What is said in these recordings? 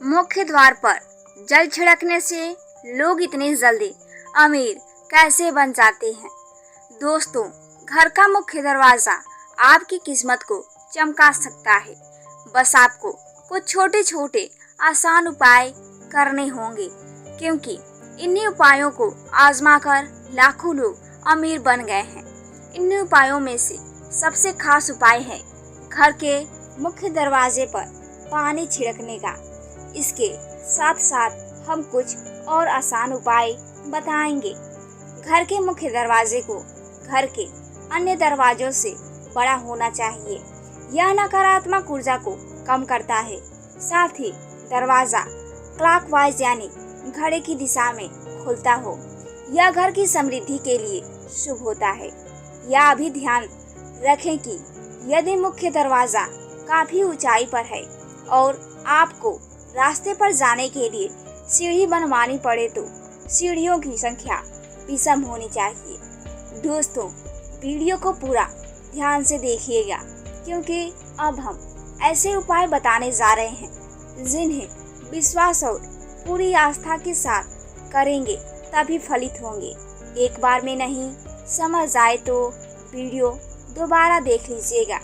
मुख्य द्वार पर जल छिड़कने से लोग इतनी जल्दी अमीर कैसे बन जाते हैं। दोस्तों, घर का मुख्य दरवाजा आपकी किस्मत को चमका सकता है। बस आपको कुछ छोटे छोटे आसान उपाय करने होंगे, क्योंकि इन्हीं उपायों को आजमाकर लाखों लोग अमीर बन गए हैं। इन उपायों में से सबसे खास उपाय है घर के मुख्य दरवाजे पर पानी छिड़कने का। इसके साथ साथ हम कुछ और आसान उपाय बताएंगे। घर के मुख्य दरवाजे को घर के अन्य दरवाजों से बड़ा होना चाहिए। यह नकारात्मक ऊर्जा को कम करता है। साथ ही दरवाजा क्लॉकवाइज यानी घड़ी की दिशा में खुलता हो। यह घर की समृद्धि के लिए शुभ होता है। यह भी ध्यान रखें कि यदि मुख्य दरवाजा काफी ऊंचाई पर है और आपको रास्ते पर जाने के लिए सीढ़ी बनवानी पड़े तो सीढ़ियों की संख्या विषम होनी चाहिए। दोस्तों, वीडियो को पूरा ध्यान से देखिएगा, क्योंकि अब हम ऐसे उपाय बताने जा रहे हैं जिन्हें विश्वास और पूरी आस्था के साथ करेंगे तभी फलित होंगे। एक बार में नहीं, समझ आए तो वीडियो दोबारा देख लीजिएगा।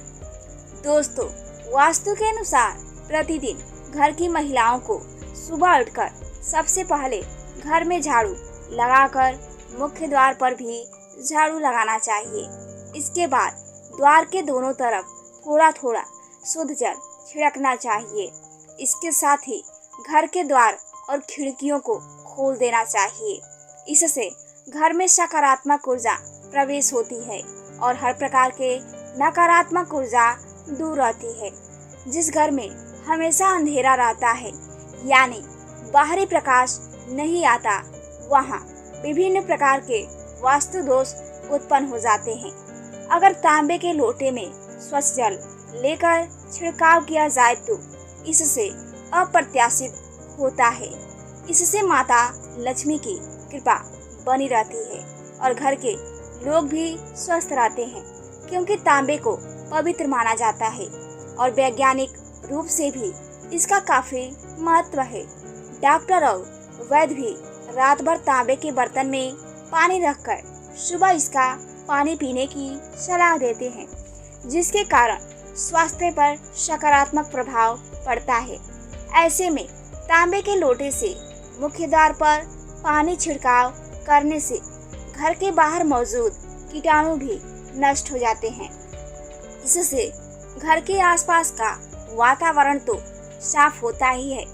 दोस्तों, वास्तु के अनुसार प्रतिदिन घर की महिलाओं को सुबह उठकर सबसे पहले घर में झाड़ू लगाकर मुख्य द्वार पर भी झाड़ू लगाना चाहिए। इसके बाद द्वार के दोनों तरफ थोड़ा थोड़ा शुद्ध जल छिड़कना चाहिए। इसके साथ ही घर के द्वार और खिड़कियों को खोल देना चाहिए। इससे घर में सकारात्मक ऊर्जा प्रवेश होती है और हर प्रकार के नकारात्मक ऊर्जा दूर रहती है। जिस घर में हमेशा अंधेरा रहता है, यानी बाहरी प्रकाश नहीं आता, वहाँ विभिन्न प्रकार के वास्तु दोष उत्पन्न हो जाते हैं। अगर तांबे के लोटे में स्वच्छ जल लेकर छिड़काव किया जाए तो इससे अप्रत्याशित होता है। इससे माता लक्ष्मी की कृपा बनी रहती है और घर के लोग भी स्वस्थ रहते हैं, क्योंकि तांबे को पवित्र माना जाता है और वैज्ञानिक रूप से भी इसका काफी महत्व है। डॉक्टर और वैद्य भी रात भर तांबे के बर्तन में पानी रखकर सुबह इसका पानी पीने की सलाह देते हैं, जिसके कारण स्वास्थ्य पर सकारात्मक प्रभाव पड़ता है। ऐसे में तांबे के लोटे से मुख्य द्वार पर पानी छिड़काव करने से घर के बाहर मौजूद कीटाणु भी नष्ट हो जाते हैं। इससे घर के आसपास का वातावरण तो साफ होता ही है।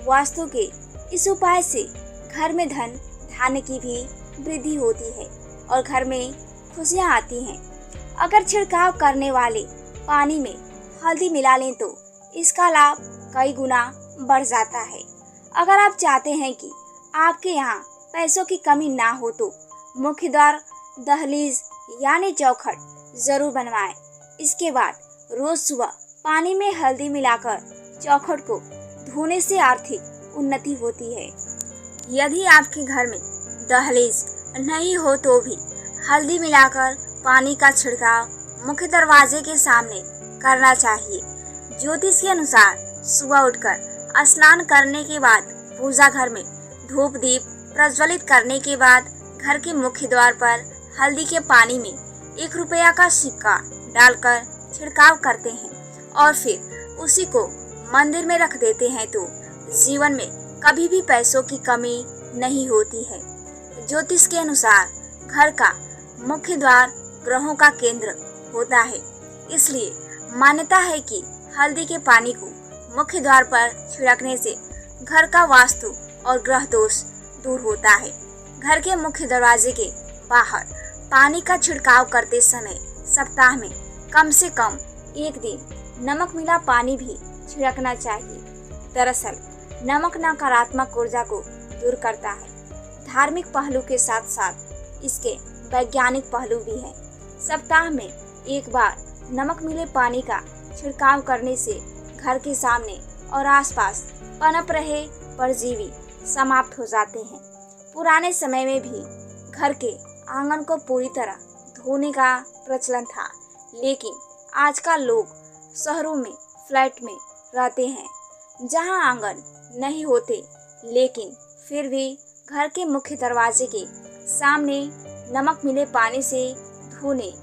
वास्तु के इस उपाय से घर में धन धान्य की भी वृद्धि होती है और घर में खुशियां आती हैं। अगर छिड़काव करने वाले पानी में हल्दी मिला लें तो इसका लाभ कई गुना बढ़ जाता है। अगर आप चाहते हैं कि आपके यहाँ पैसों की कमी ना हो तो मुख्य द्वार दहलीज यानी चौखट जरूर बनवाएं। इसके बाद रोज सुबह पानी में हल्दी मिलाकर चौखट को धोने से आर्थिक उन्नति होती है। यदि आपके घर में दहलीज नहीं हो तो भी हल्दी मिलाकर पानी का छिड़काव मुख्य दरवाजे के सामने करना चाहिए। ज्योतिष के अनुसार सुबह उठकर स्नान करने के बाद पूजा घर में धूप दीप प्रज्वलित करने के बाद घर के मुख्य द्वार पर हल्दी के पानी में 1 रुपया का सिक्का डालकर छिड़काव करते हैं और फिर उसी को मंदिर में रख देते हैं तो जीवन में कभी भी पैसों की कमी नहीं होती है। ज्योतिष के अनुसार घर का मुख्य द्वार ग्रहों का केंद्र होता है, इसलिए मान्यता है कि हल्दी के पानी को मुख्य द्वार पर छिड़कने से घर का वास्तु और ग्रह दोष दूर होता है। घर के मुख्य दरवाजे के बाहर पानी का छिड़काव करते समय सप्ताह में कम से कम 1 दिन नमक मिला पानी भी छिड़कना चाहिए। दरअसल नमक नकारात्मक ऊर्जा को दूर करता है। धार्मिक पहलू के साथ साथ इसके वैज्ञानिक पहलू भी हैं। सप्ताह में 1 बार नमक मिले पानी का छिड़काव करने से घर के सामने और आसपास पनप रहे परजीवी समाप्त हो जाते हैं। पुराने समय में भी घर के आंगन को पूरी तरह धोने का प्रचलन था, लेकिन आजकल लोग शहरों में फ्लैट में रहते हैं, जहां आंगन नहीं होते, लेकिन फिर भी घर के मुख्य दरवाजे के सामने नमक मिले पानी से धोने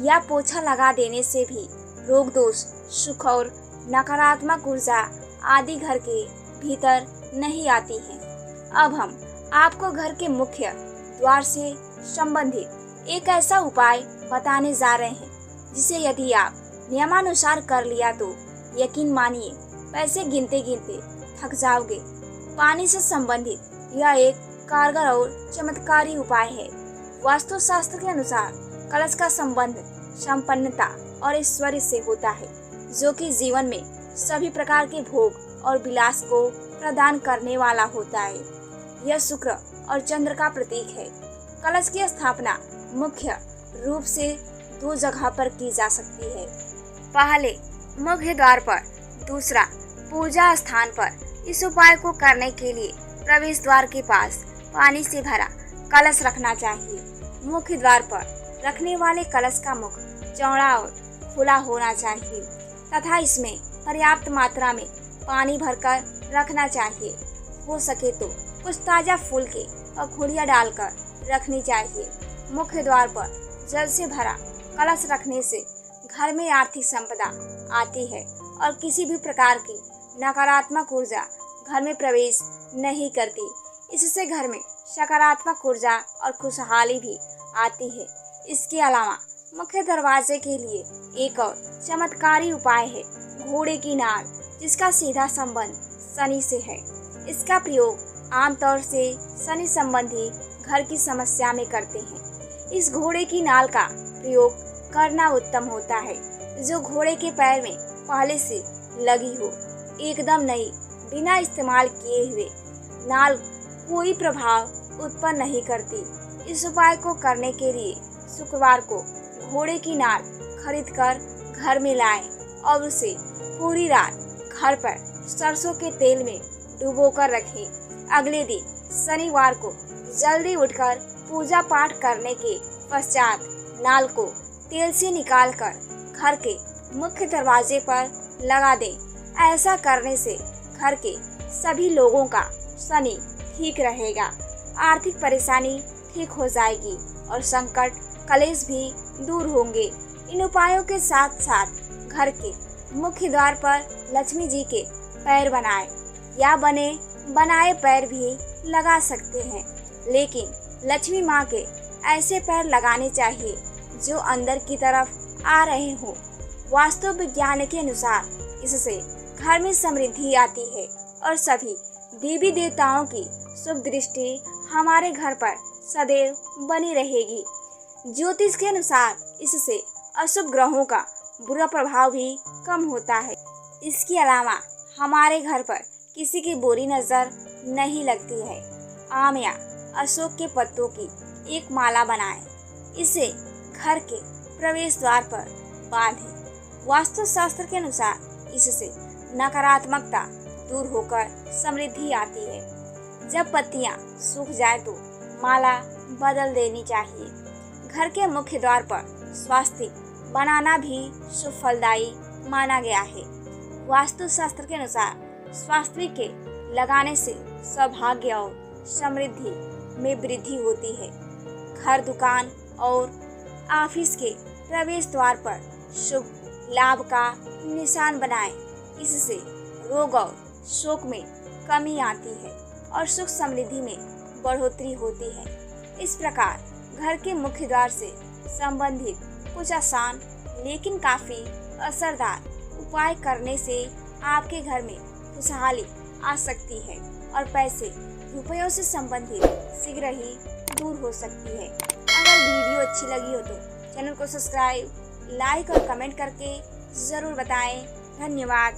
या पोछा लगा देने से भी रोग दोष, सुख और नकारात्मक ऊर्जा आदि घर के भीतर नहीं आती है। अब हम आपको घर के मुख्य द्वार से संबंधित एक ऐसा उपाय बताने जा रहे हैं जिसे यदि आप नियमानुसार कर लिया तो यकीन मानिए पैसे गिनते गिनते थक जाओगे। पानी से संबंधित यह एक कारगर और चमत्कारी उपाय है। वास्तुशास्त्र के अनुसार कलश का संबंध संपन्नता और ऐश्वर्य से होता है, जो कि जीवन में सभी प्रकार के भोग और विलास को प्रदान करने वाला होता है। यह शुक्र और चंद्र का प्रतीक है। कलश की स्थापना मुख्य रूप से 2 जगह पर की जा सकती है। पहले मुख्य द्वार पर, दूसरा पूजा स्थान पर। इस उपाय को करने के लिए प्रवेश द्वार के पास पानी से भरा कलश रखना चाहिए। मुख्य द्वार पर रखने वाले कलश का मुख चौड़ा और खुला होना चाहिए तथा इसमें पर्याप्त मात्रा में पानी भरकर रखना चाहिए। हो सके तो कुछ ताजा फूल के पंखुड़ियाँ डालकर रखनी चाहिए। मुख्य द्वार पर जल से भरा कलश रखने से घर में आर्थिक संपदा आती है और किसी भी प्रकार की नकारात्मक ऊर्जा घर में प्रवेश नहीं करती। इससे घर में सकारात्मक ऊर्जा और खुशहाली भी आती है। इसके अलावा मुख्य दरवाजे के लिए एक और चमत्कारी उपाय है घोड़े की नाल, जिसका सीधा संबंध शनि से है। इसका प्रयोग आमतौर से शनि संबंधी घर की समस्या में करते हैं। इस घोड़े की नाल का प्रयोग करना उत्तम होता है जो घोड़े के पैर में पहले से लगी हो। एकदम नई, बिना इस्तेमाल किए हुए नाल कोई प्रभाव उत्पन्न नहीं करती। इस उपाय को करने के लिए शुक्रवार को घोड़े की नाल खरीदकर घर में लाएं और उसे पूरी रात घर पर सरसों के तेल में डुबोकर रखें। अगले दिन शनिवार को जल्दी उठकर पूजा पाठ करने के पश्चात नाल को तेल से निकालकर घर के मुख्य दरवाजे पर लगा दें। ऐसा करने से घर के सभी लोगों का शनि ठीक रहेगा, आर्थिक परेशानी ठीक हो जाएगी और संकट कलेश भी दूर होंगे। इन उपायों के साथ साथ घर के मुख्य द्वार पर लक्ष्मी जी के पैर बनाए या बनाए पैर भी लगा सकते हैं, लेकिन लक्ष्मी माँ के ऐसे पैर लगाने चाहिए जो अंदर की तरफ आ रहे हों। वास्तु विज्ञान के अनुसार इससे घर में समृद्धि आती है और सभी देवी देवताओं की शुभ दृष्टि हमारे घर पर सदैव बनी रहेगी। ज्योतिष के अनुसार इससे अशुभ ग्रहों का बुरा प्रभाव भी कम होता है। इसके अलावा हमारे घर पर किसी की बुरी नजर नहीं लगती है। आम या अशोक के पत्तों की एक माला बनाएं, इसे घर के प्रवेश द्वार पर बांधें। वास्तुशास्त्र के अनुसार इससे नकारात्मकता दूर होकर समृद्धि आती है। जब पत्तियां सूख जाए तो माला बदल देनी चाहिए। घर के मुख्य द्वार पर स्वास्तिक बनाना भी शुभ फलदायी माना गया है। वास्तुशास्त्र के अनुसार स्वास्तिक के लगाने से सौभाग्य और समृद्धि में वृद्धि होती है। घर, दुकान और ऑफिस के प्रवेश द्वार पर शुभ लाभ का निशान बनाएं। इससे रोग और शोक में कमी आती है और सुख समृद्धि में बढ़ोतरी होती है। इस प्रकार घर के मुख्य द्वार से संबंधित कुछ आसान लेकिन काफी असरदार उपाय करने से आपके घर में खुशहाली आ सकती है और पैसे रुपयों से संबंधित शीघ्र ही दूर हो सकती है। अगर वीडियो अच्छी लगी हो तो चैनल को सब्सक्राइब, लाइक और कमेंट करके ज़रूर बताएं। धन्यवाद।